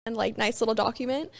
and like nice little document.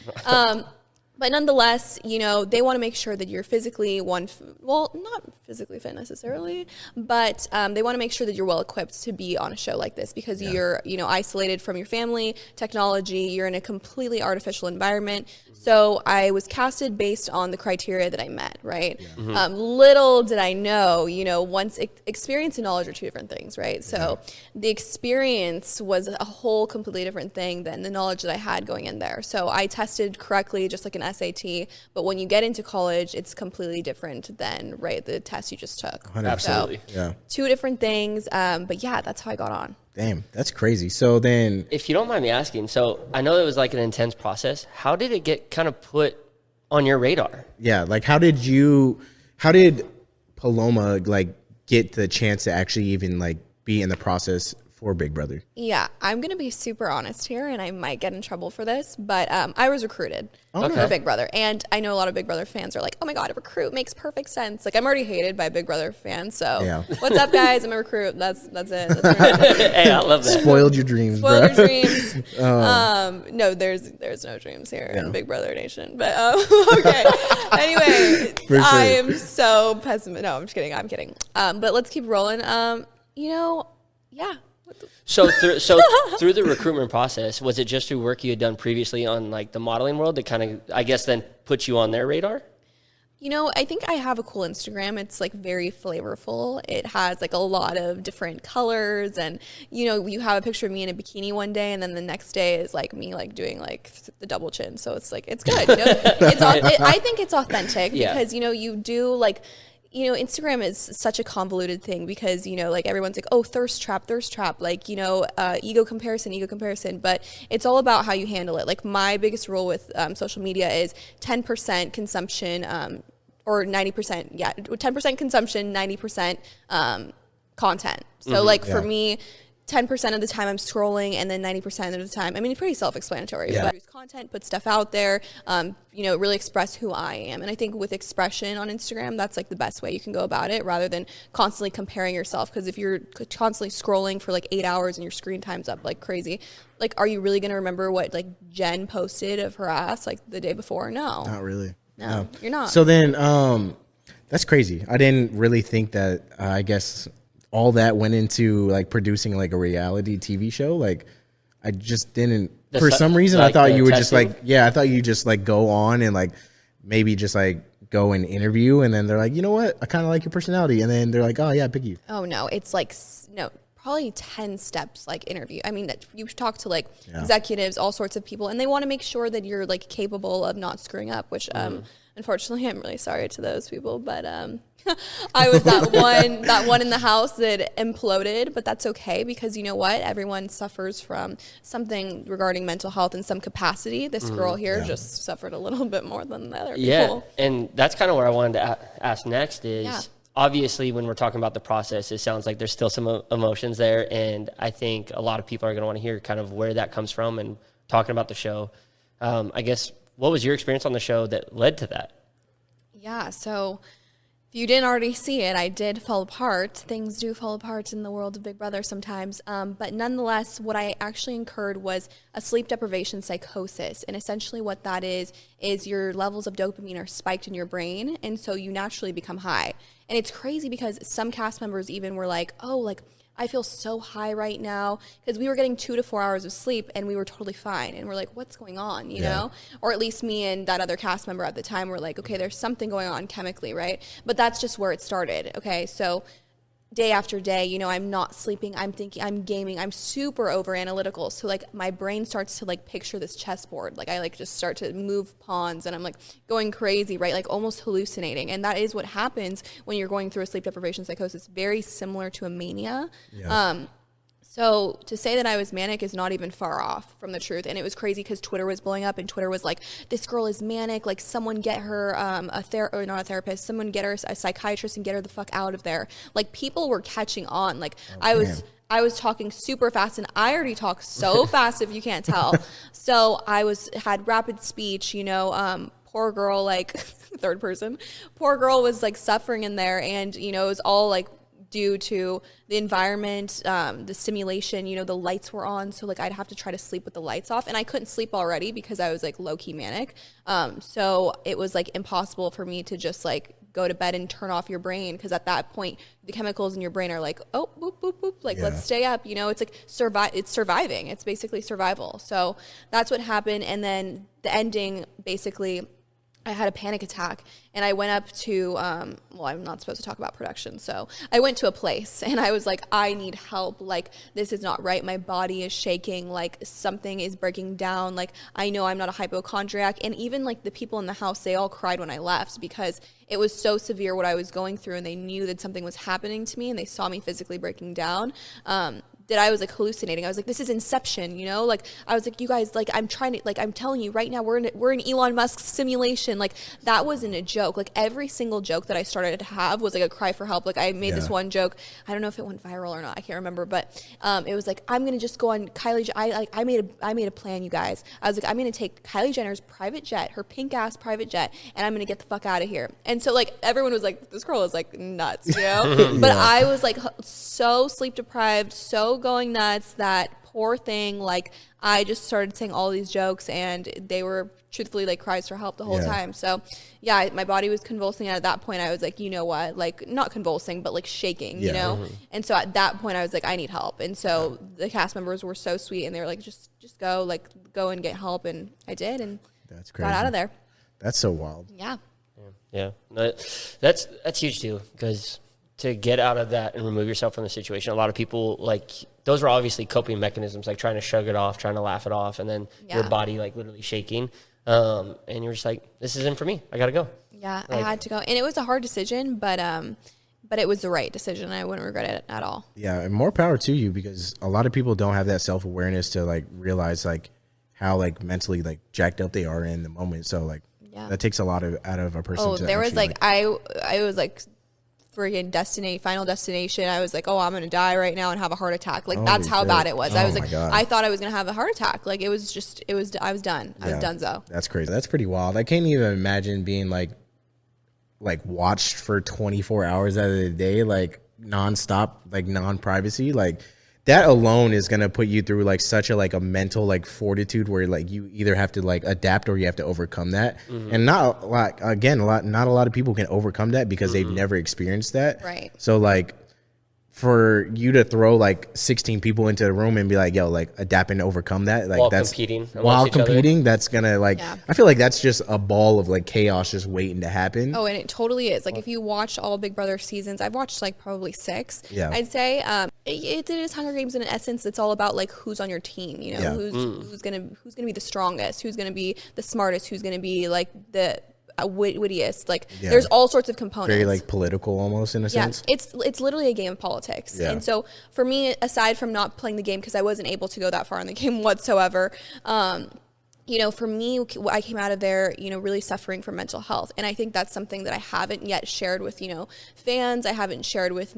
But nonetheless, you know, they want to make sure that you're physically well, not physically fit necessarily, but they want to make sure that you're well equipped to be on a show like this because you're, you know, isolated from your family, technology, you're in a completely artificial environment. So I was casted based on the criteria that I met, right? Yeah. Little did I know, you know, once experience and knowledge are two different things, right? So the experience was a whole completely different thing than the knowledge that I had going in there. So I tested correctly, just like an SAT, but when you get into college, it's completely different than, right, the test you just took. 100%. Absolutely. So, two different things, but yeah, that's how I got on. Damn, that's crazy. So then, if you don't mind me asking, so I know it was like an intense process. How did it get kind of put on your radar? yeah, like how did Paloma like get the chance to actually even like be in the process for Big Brother? Yeah, I'm going to be super honest here, and I might get in trouble for this, but I was recruited for Big Brother. And I know a lot of Big Brother fans are like, oh my God, a recruit makes perfect sense. Like, I'm already hated by Big Brother fans, so what's up, guys? I'm a recruit. That's it. That's Hey, I love that. Spoiled your dreams, Spoiled your dreams. No, there's no dreams here in Big Brother Nation. But, okay. Anyway, For sure. I am so pessimistic. No, I'm just kidding. I'm kidding. But let's keep rolling. You know, yeah. So through the recruitment process, was it just through work you had done previously on like the modeling world that kind of, I guess, then put you on their radar? You know, I think I have a cool Instagram. It's like very flavorful. It has like a lot of different colors, and you know, you have a picture of me in a bikini one day, and then the next day is like me like doing like the double chin. So it's like it's good. You know? I think it's authentic because you know you do like. You know, Instagram is such a convoluted thing because, you know, like everyone's like, oh, thirst trap, like, you know, ego comparison. But it's all about how you handle it. Like my biggest rule with social media is 10% consumption or 90%. Yeah, 10% consumption, 90% content. So like for me, 10% of the time I'm scrolling, and then 90% of the time, I mean, it's pretty self-explanatory. But produce content, put stuff out there, you know, really express who I am. And I think with expression on Instagram, that's like the best way you can go about it, rather than constantly comparing yourself. Because if you're constantly scrolling for like 8 hours and your screen time's up like crazy, like, are you really gonna remember what like Jen posted of her ass like the day before? No, Not really. no. You're not. So then, that's crazy. I didn't really think that. I guess all that went into like producing like a reality TV show. Like, I just didn't. For some reason, I thought you would just like, I thought you just like go on and like maybe just like go and interview, and then they're like, you know what, I kind of like your personality, and then they're like, oh yeah, pick you. Oh no, it's like probably 10 steps like interview. I mean, that you talk to like executives, all sorts of people, and they want to make sure that you're like capable of not screwing up, which unfortunately I'm really sorry to those people, but I was that one in the house that imploded, but that's okay because you know what? Everyone suffers from something regarding mental health in some capacity. This girl here just suffered a little bit more than the other people. Yeah, and that's kind of where I wanted to ask next is obviously when we're talking about the process, it sounds like there's still some emotions there, and I think a lot of people are going to want to hear kind of where that comes from and talking about the show. I guess, what was your experience on the show that led to that? Yeah, so if you didn't already see it, I did fall apart. Things do fall apart in the world of Big Brother sometimes. But nonetheless, what I actually incurred was a sleep deprivation psychosis. And essentially what that is your levels of dopamine are spiked in your brain. And so you naturally become high. And it's crazy because some cast members even were like, oh, like, I feel so high right now, because we were getting 2 to 4 hours of sleep and we were totally fine. And we're like, what's going on, you know? Or at least me and that other cast member at the time were like, okay, there's something going on chemically, right? But that's just where it started, okay? So day after day, you know, I'm not sleeping, I'm thinking, I'm gaming, I'm super over analytical. So like my brain starts to like picture this chessboard. Like I like just start to move pawns and I'm like going crazy, right? Like almost hallucinating. And that is what happens when you're going through a sleep deprivation psychosis, very similar to a mania. So to say that I was manic is not even far off from the truth. And it was crazy because Twitter was blowing up and Twitter was like, this girl is manic. Like someone get her or not a therapist, someone get her a psychiatrist and get her the fuck out of there. Like people were catching on. Like I was talking super fast, and I already talk so fast if you can't tell. So I had rapid speech, you know, poor girl, like third person, poor girl was like suffering in there, and you know, it was all like due to the environment, the stimulation, the lights were on. So like I'd have to try to sleep with the lights off, and I couldn't sleep already because I was like low key manic. So it was like impossible for me to just like go to bed and turn off your brain, because at that point the chemicals in your brain are like, oh, boop, boop, boop, like let's stay up. It's like it's surviving. It's basically survival. So that's what happened. And then the ending, basically, I had a panic attack, and I went up to, I'm not supposed to talk about production. So I went to a place, and I was like, I need help. Like, this is not right. My body is shaking. Like, something is breaking down. Like, I know I'm not a hypochondriac. And even like the people in the house, they all cried when I left, because it was so severe what I was going through, and they knew that something was happening to me, and they saw me physically breaking down. That I was like hallucinating. I was like, this is Inception, like I was like, you guys, like I'm telling you right now, we're in Elon Musk's simulation. Like, that wasn't a joke. Like, every single joke that I started to have was like a cry for help. Like, I made this one joke, I don't know if it went viral or not, I can't remember, but it was like, I'm gonna just go on Kylie. I made a plan, you guys. I was like, I'm gonna take Kylie Jenner's private jet, her pink ass private jet, and I'm gonna get the fuck out of here. And so like everyone was like, this girl is like nuts, But I was like so sleep deprived, so going nuts, that poor thing. Like, I just started saying all these jokes, and they were truthfully like cries for help the whole time. So my body was convulsing, and at that point I was like, you know what, like not convulsing, but like shaking, And so at that point I was like, I need help. And so the cast members were so sweet, and they were like, just go and get help. And I did, and that's crazy. Got out of there. That's so wild. Yeah. That's huge too, because to get out of that and remove yourself from the situation, a lot of people, like, those were obviously coping mechanisms, like trying to shrug it off, trying to laugh it off, and then your body like literally shaking, and you're just like, this isn't for me, I gotta go. I had to go, and it was a hard decision, but it was the right decision. I wouldn't regret it at all. And more power to you, because a lot of people don't have that self-awareness to like realize like how like mentally like jacked up they are in the moment. So like that takes a lot out of a person. Oh, there was like I was like freaking Final Destination. I was like, oh, I'm gonna die right now and have a heart attack. Like, that's how bad it was. I was like, I thought I was gonna have a heart attack. Like, I was done. I was donezo. That's crazy. That's pretty wild. I can't even imagine being like watched for 24 hours out of the day, like nonstop, like non-privacy. Like, that alone is gonna put you through like such a like a mental like fortitude, where like you either have to like adapt or you have to overcome that. And not a lot of people can overcome that because they've never experienced that. Right. So like, for you to throw like 16 people into the room and be like, yo, like adapt and overcome that, like while competing, that's gonna like, I feel like that's just a ball of like chaos just waiting to happen. Oh, and it totally is. Like, if you watch all Big Brother seasons, I've watched like probably 6. I'd say it is Hunger Games in an essence. It's all about like who's on your team, who's gonna be the strongest, who's gonna be the smartest, who's gonna be like the wittiest. Like, there's all sorts of components. Very like political almost in a sense. It's literally a game of politics. And so for me, aside from not playing the game, because I wasn't able to go that far in the game whatsoever, for me, I came out of there, really suffering from mental health. And I think that's something that I haven't yet shared with, fans. I haven't shared with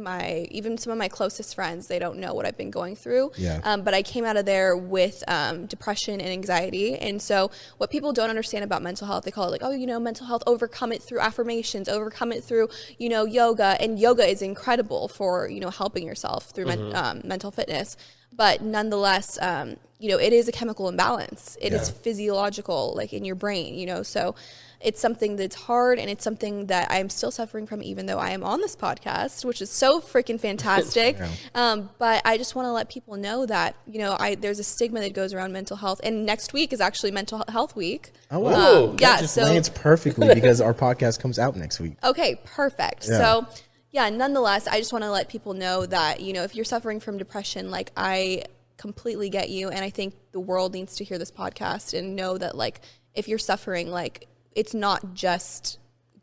even some of my closest friends. They don't know what I've been going through. But I came out of there with depression and anxiety. And so what people don't understand about mental health, they call it like, oh, mental health, overcome it through affirmations, overcome it through, yoga. And yoga is incredible for, helping yourself through mental fitness. But nonetheless, it is a chemical imbalance. It is physiological, like in your brain, so it's something that's hard, and it's something that I'm still suffering from, even though I am on this podcast, which is so freaking fantastic. But I just want to let people know that, there's a stigma that goes around mental health, and next week is actually Mental Health Week. Oh, wow. That just lands perfectly because our podcast comes out next week. Okay, perfect. So nonetheless, I just want to let people know that, if you're suffering from depression, like, I completely get you. And I think the world needs to hear this podcast and know that, like, if you're suffering, like, it's not just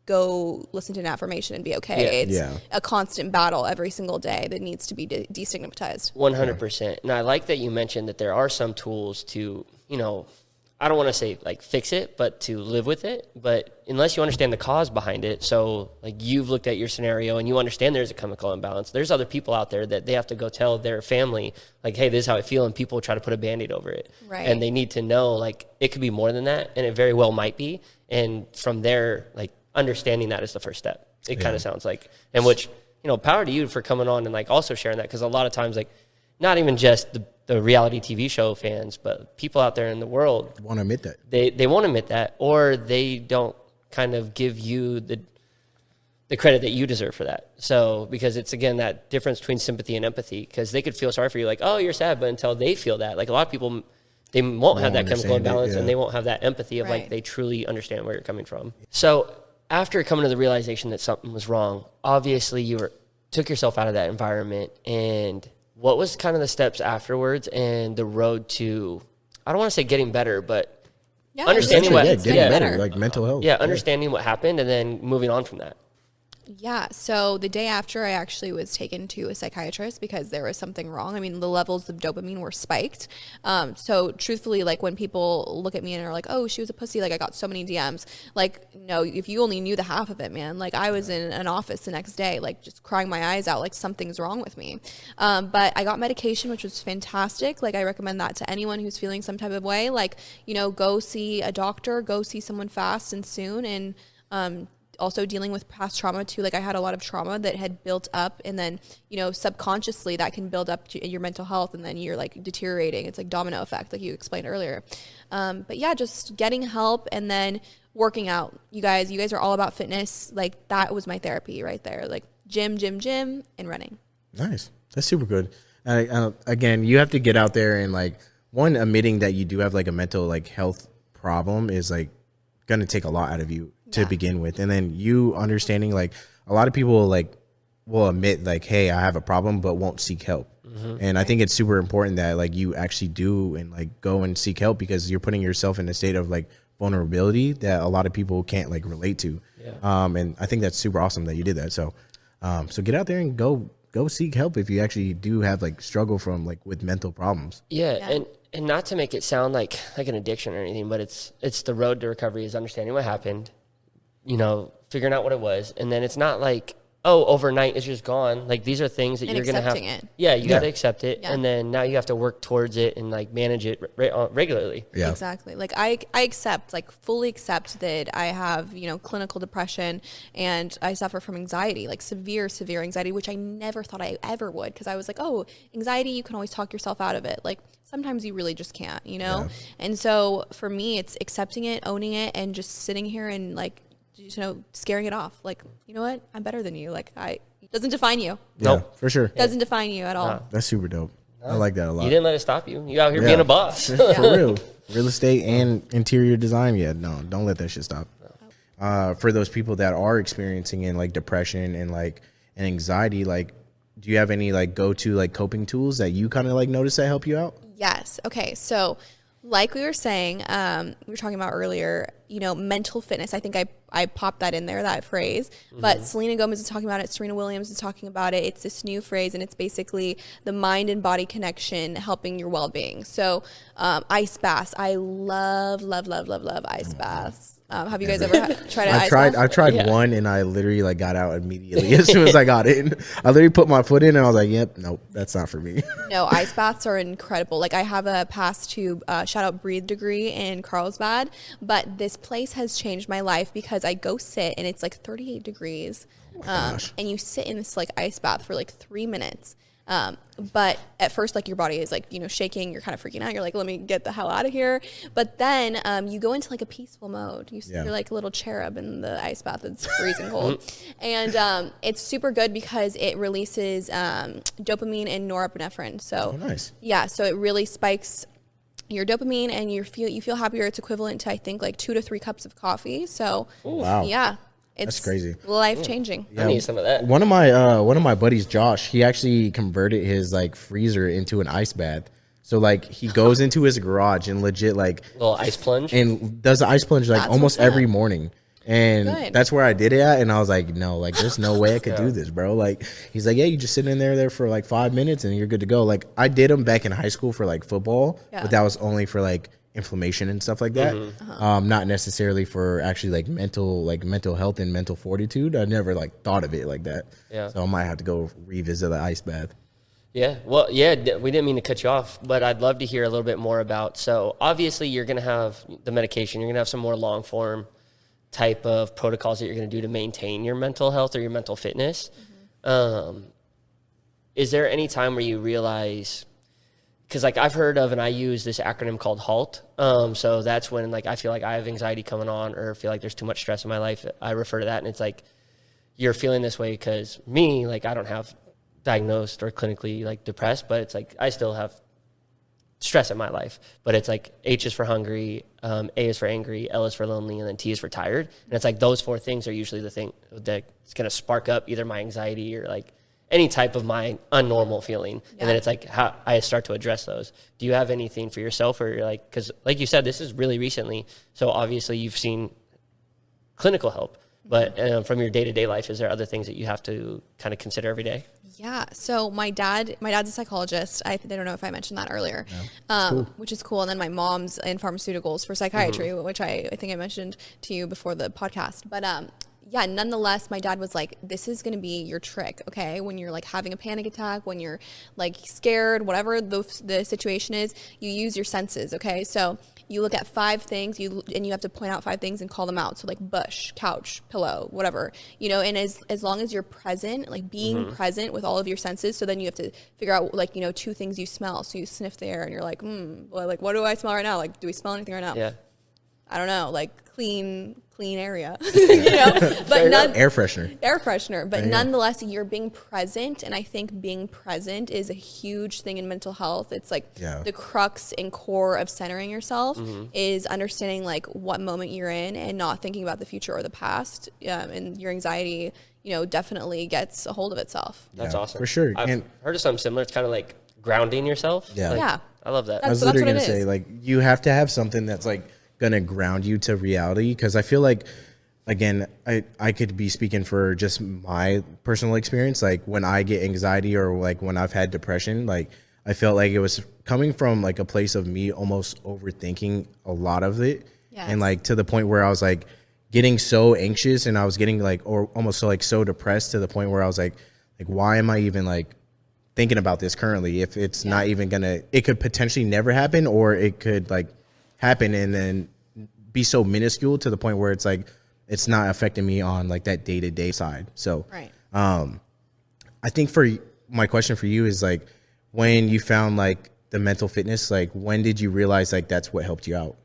go listen to an affirmation and be okay. It's a constant battle every single day that needs to be destigmatized. 100%. And I like that you mentioned that there are some tools to, I don't want to say like fix it, but to live with it. But unless you understand the cause behind it, so like you've looked at your scenario and you understand there's a chemical imbalance, there's other people out there that they have to go tell their family, like, hey, this is how I feel, and people try to put a Band-Aid over it. Right. And they need to know, like, it could be more than that, and it very well might be. And from there, like, understanding that is the first step. It kind of sounds like, and which, power to you for coming on and like also sharing that. Cause a lot of times, like not even just the reality TV show fans, but people out there in the world Want to admit that. they won't admit that, or they don't kind of give you the credit that you deserve for that. So, because it's, again, that difference between sympathy and empathy, because they could feel sorry for you, like, oh, you're sad, but until they feel that, like a lot of people, they won't have that chemical imbalance, and they won't have that empathy of like, they truly understand where you're coming from. So after coming to the realization that something was wrong, obviously you took yourself out of that environment, and what was kind of the steps afterwards and the road to, I don't want to say getting better, but understanding getting better, like mental health. Yeah, understanding what happened and then moving on from that. Yeah. So the day after, I actually was taken to a psychiatrist because there was something wrong. I mean, the levels of dopamine were spiked. So truthfully, like when people look at me and are like, oh, she was a pussy, like I got so many DMs. Like, no, if you only knew the half of it, man, like I was in an office the next day, like just crying my eyes out, like something's wrong with me. But I got medication, which was fantastic. Like I recommend that to anyone who's feeling some type of way. Like, go see a doctor, go see someone fast and soon. And, also dealing with past trauma too. Like I had a lot of trauma that had built up, and then, subconsciously that can build up to your mental health, and then you're like deteriorating. It's like domino effect, like you explained earlier. But yeah, just getting help and then working out. You guys are all about fitness. Like that was my therapy right there. Like gym, and running. Nice. That's super good. Again, you have to get out there and like admitting that you do have like a mental like health problem is like going to take a lot out of you to begin with. And then you understanding like a lot of people like will admit like, hey, I have a problem, but won't seek help. And I think it's super important that like you actually do and like go and seek help, because you're putting yourself in a state of like vulnerability that a lot of people can't like relate to. And I think that's super awesome that you did that. So get out there and go seek help if you actually do have like struggle from like with mental problems. And not to make it sound like an addiction or anything, but it's the road to recovery is understanding what happened, figuring out what it was. And then it's not like, oh, overnight it's just gone. Like these are things that you're going to have. It. Yeah, you got to accept it. Yeah. And then now you have to work towards it and like manage it regularly. Yeah, exactly. Like I accept, like fully accept that I have, clinical depression, and I suffer from anxiety, like severe anxiety, which I never thought I ever would. Cause I was like, oh, anxiety, you can always talk yourself out of it. Like sometimes you really just can't, And so for me, it's accepting it, owning it, and just sitting here and like, scaring it off. Like, you know what? I'm better than you. Like, it doesn't define you. Yeah, nope. For sure. Doesn't define you at all. No. That's super dope. No. I like that a lot. You didn't let it stop you. You out here being a boss. For real. Real estate and interior design. Yeah, no, don't let that shit stop. For those people that are experiencing in like depression and like and anxiety, like, do you have any like go-to like coping tools that you kind of like notice that help you out? Yes. Okay. So like we were saying, we were talking about earlier, mental fitness. I think I popped that in there, that phrase. But Selena Gomez is talking about it. Serena Williams is talking about it. It's this new phrase, and it's basically the mind and body connection helping your well-being. So ice baths. I love ice baths. Have you guys ever tried an ice bath? I tried one, and I literally like got out immediately as soon as I got in. I literally put my foot in, and I was like, "Yep, nope, that's not for me." No, ice baths are incredible. Like I have a past tube, shout out Breathe degree in Carlsbad, but this place has changed my life because I go sit and it's like 38 degrees, and you sit in this like ice bath for like 3 minutes. But at first, like your body is like, shaking, you're kind of freaking out. You're like, let me get the hell out of here. But then, you go into like a peaceful mode. You're like a little cherub in the ice bath. It's freezing cold. And, it's super good because it releases, dopamine and norepinephrine. So nice. Yeah. So it really spikes your dopamine and you feel happier. It's equivalent to, I think, like 2 to 3 cups of coffee. So yeah. That's crazy. Life changing. Yeah, I need some of that. One of my buddies, Josh, he actually converted his like freezer into an ice bath. So like he goes into his garage and legit like little ice plunge and does the ice plunge like almost every morning. And that's where I did it at. And I was like, no, like there's no way I could do this, bro. Like he's like, yeah, you just sit in there for like 5 minutes and you're good to go. Like I did them back in high school for like football, but that was only for like inflammation and stuff like that. Not necessarily for actually like mental health and mental fortitude. I never like thought of it like that. So I might have to go revisit the ice bath. Yeah. Well, yeah, we didn't mean to cut you off, but I'd love to hear a little bit more about, so obviously you're going to have the medication, you're going to have some more long form type of protocols that you're going to do to maintain your mental health or your mental fitness. Is there any time where you realize, because like I've heard of and I use this acronym called HALT. So that's when like I feel like I have anxiety coming on or feel like there's too much stress in my life. I refer to that, and it's like you're feeling this way because me, like I don't have diagnosed or clinically like depressed, but it's like I still have stress in my life. But it's like H is for hungry, A is for angry, L is for lonely, and then T is for tired. And it's like those 4 things are usually the thing that's going to spark up either my anxiety or like any type of my unnormal feeling. Yeah. And then it's like how I start to address those. Do you have anything for yourself, or you're like, because like you said, this is really recently, so obviously you've seen clinical help, but from your day-to-day life, is there other things that you have to kind of consider every day? Yeah. So my dad's a psychologist. I don't know if I mentioned that earlier, cool. Which is cool. And then my mom's in pharmaceuticals for psychiatry, which I think I mentioned to you before the podcast. But yeah, nonetheless, my dad was like, this is going to be your trick, okay? When you're like having a panic attack, when you're like scared, whatever the situation is, you use your senses, okay? So you look at 5 things, and you have to point out 5 things and call them out. So like bush, couch, pillow, whatever, and as long as you're present, like being present with all of your senses. So then you have to figure out like, 2 things you smell. So you sniff the air and you're like, well, like, what do I smell right now? Like, do we smell anything right now? Yeah. I don't know, like clean area, but air freshener. But nonetheless, you're being present. And I think being present is a huge thing in mental health. It's like the crux and core of centering yourself is understanding like what moment you're in and not thinking about the future or the past. And your anxiety, definitely gets a hold of itself. That's awesome. For sure. I've heard of something similar. It's kind of like grounding yourself. Yeah. Like, I love that. I was literally going to say, like, you have to have something that's like gonna ground you to reality, because I feel like, again, I could be speaking for just my personal experience. Like when I get anxiety or like when I've had depression, like I felt like it was coming from like a place of me almost overthinking a lot of it. Yes. And like to the point where I was like getting so anxious, and I was getting like, or almost so depressed to the point where I was like why am I even like thinking about this currently if it's not even gonna, it could potentially never happen, or it could like happen and then be so minuscule to the point where it's like it's not affecting me on like that day-to-day side. So I think for my question for you is like, when you found like the mental fitness, like when did you realize like that's what helped you out?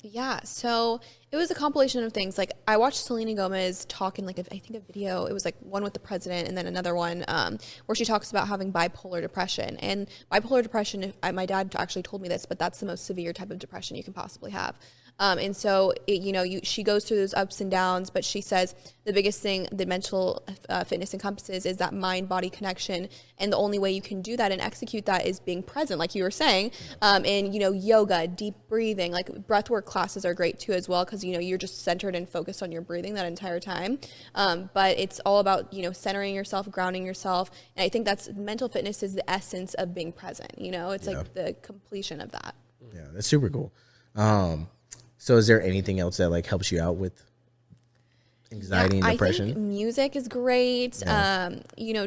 Yeah, so it was a compilation of things. Like I watched Selena Gomez talk in like I think a video. It was like one with the president and then another one where she talks about having bipolar depression. And bipolar depression, my dad actually told me this, but that's the most severe type of depression you can possibly have. And so, she goes through those ups and downs, but she says the biggest thing that mental fitness encompasses is that mind-body connection. And the only way you can do that and execute that is being present, like you were saying. And, yoga, deep breathing, like breathwork classes are great too as well, because, you're just centered and focused on your breathing that entire time. But it's all about, centering yourself, grounding yourself. And I think that's mental fitness is the essence of being present. It's like the completion of that. Yeah, that's super cool. So is there anything else that like helps you out with anxiety and depression? I think music is great. Yeah.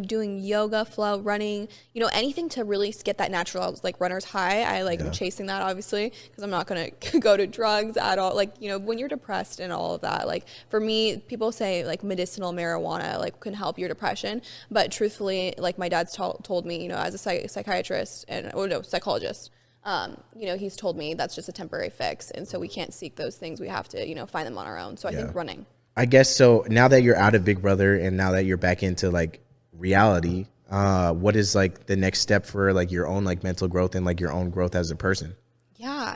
Doing yoga, flow, running, anything to really get that natural like runner's high. I like chasing that obviously, because I'm not going to go to drugs at all. Like, when you're depressed and all of that, like for me, people say like medicinal marijuana like can help your depression. But truthfully, like my dad's told me, as a psychiatrist psychologist, he's told me that's just a temporary fix. And so we can't seek those things. We have to, find them on our own. So I think running. I guess so. Now that you're out of Big Brother and now that you're back into like reality, what is like the next step for like your own like mental growth and like your own growth as a person? Yeah,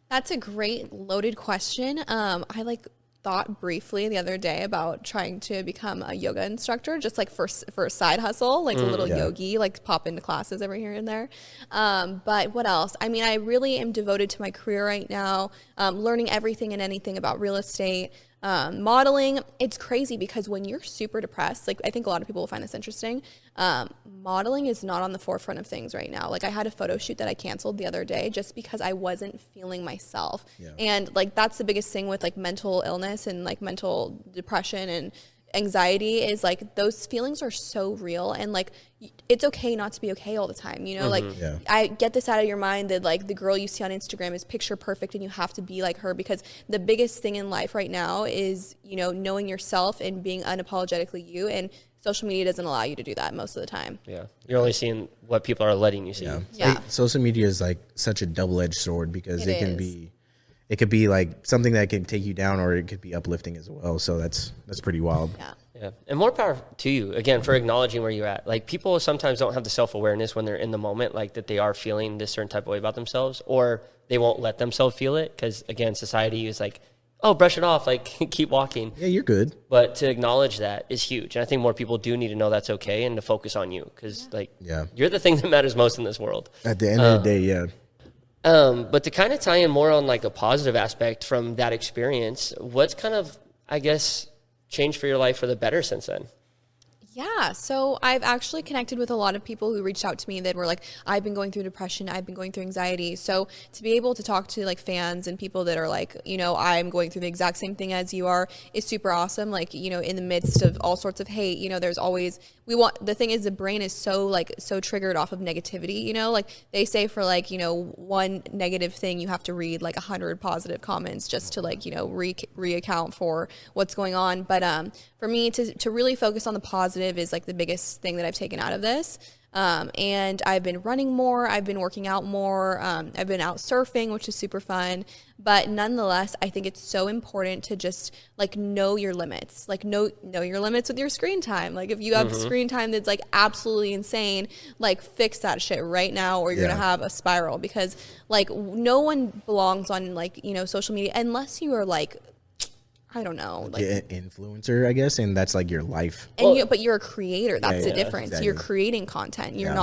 that's a great loaded question. I like thought briefly the other day about trying to become a yoga instructor, just like for a side hustle, like a little yogi, like pop into classes every here and there. But what else? I mean, I really am devoted to my career right now, learning everything and anything about real estate. Modeling, it's crazy because when you're super depressed, like I think a lot of people will find this interesting, modeling is not on the forefront of things right now. Like I had a photo shoot that I canceled the other day just because I wasn't feeling myself. Yeah. And like that's the biggest thing with like mental illness and like mental depression and anxiety is like those feelings are so real, and like it's okay not to be okay all the time, I get this out of your mind that like the girl you see on Instagram is picture perfect and you have to be like her, because the biggest thing in life right now is knowing yourself and being unapologetically you. And social media doesn't allow you to do that most of the time. Yeah. You're only seeing what people are letting you see. Yeah. Like, social media is like such a double-edged sword because it could be like something that can take you down, or it could be uplifting as well. So that's pretty wild. Yeah. Yeah. And more power to you, again, for acknowledging where you're at. Like, people sometimes don't have the self-awareness when they're in the moment, like that they are feeling this certain type of way about themselves, or they won't let themselves feel it because, again, society is like, oh, brush it off, like keep walking. Yeah, you're good. But to acknowledge that is huge. And I think more people do need to know that's okay and to focus on you because, you're the thing that matters most in this world. At the end of the day, yeah. But to kind of tie in more on like a positive aspect from that experience, what's kind of, I guess, changed for your life for the better since then? Yeah, so I've actually connected with a lot of people who reached out to me that were like, I've been going through depression, I've been going through anxiety. So to be able to talk to like fans and people that are like, I'm going through the exact same thing as you are is super awesome. Like, in the midst of all sorts of hate, there's always, the thing is the brain is so triggered off of negativity, like they say for like, one negative thing, you have to read like 100 positive comments just to like, reaccount for what's going on. But for me to really focus on the positive is like the biggest thing that I've taken out of this. And I've been running more, I've been working out more, I've been out surfing, which is super fun. But nonetheless, I think it's so important to just like know your limits, like know your limits with your screen time. Like if you have screen time that's like absolutely insane, like fix that shit right now or you're gonna have a spiral, because like no one belongs on like, social media unless you are like, I don't know, like an influencer, I guess, and that's like your life. And but you're a creator. That's the difference. Exactly. You're creating content. You're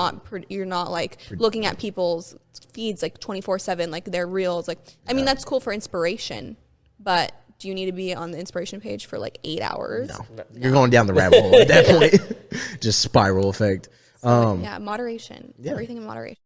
not like looking at people's feeds like 24/7, like their reels. Like, I mean, that's cool for inspiration, but do you need to be on the inspiration page for like 8 hours? No. You're going down the rabbit hole at that point. Just spiral effect. So, moderation. Everything in moderation.